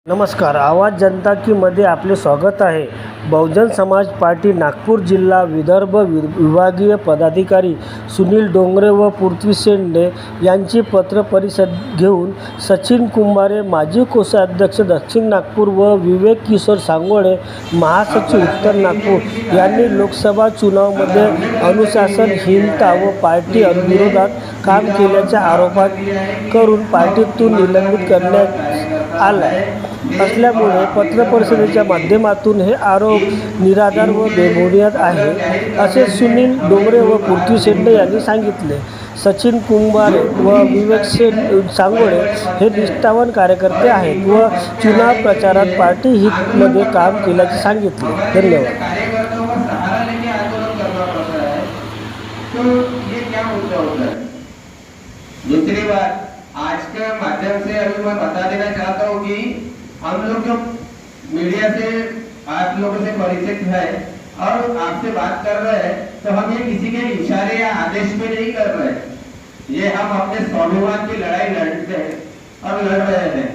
नमस्कार, आवाज जनता की मध्ये आपले स्वागत आहे. बहुजन समाज पार्टी नागपूर जिल्हा विदर्भ विभागीय पदाधिकारी सुनील डोंगरे व पृथ्वी शेंडे यांची पत्र परिषद घेऊन सचिन कुंभारे माजी कोषाध्यक्ष दक्षिण नागपूर व विवेक किशोर सांगोळे महासचिव उत्तर नागपूर यांनी लोकसभा चुनावमध्ये अनुशासनहीनता व पार्टी विरोधात काम केल्याच्या आरोपात करून पार्टीतून निलंबित करण्यात आला असल्यामुळे पत्रपरिषदेच्या माध्यमातून हे आरोप निराधार व बेबुनियाद आहे असे सुनील डोंगरे व पृथ्वी शेंडे यांनी सांगितले. सचिन कुंभारे व विवेक सांगोळे हे निष्ठावान कार्यकर्ते आहेत व चुनाव प्रचारात पार्टी हितमध्ये काम केल्याचे सांगितले. धन्यवाद. दूसरी बात, आज के माध्यम से अभी मैं बता देना चाहता हूँ कि हम लोग जो मीडिया से आप लोगों से परिचित है और आपसे बात कर रहे हैं तो हम ये किसी के इशारे या आदेश में नहीं कर रहे हैं. ये हम अपने स्वाभिमान की लड़ाई लड़ते हैं और लड़ रहे हैं.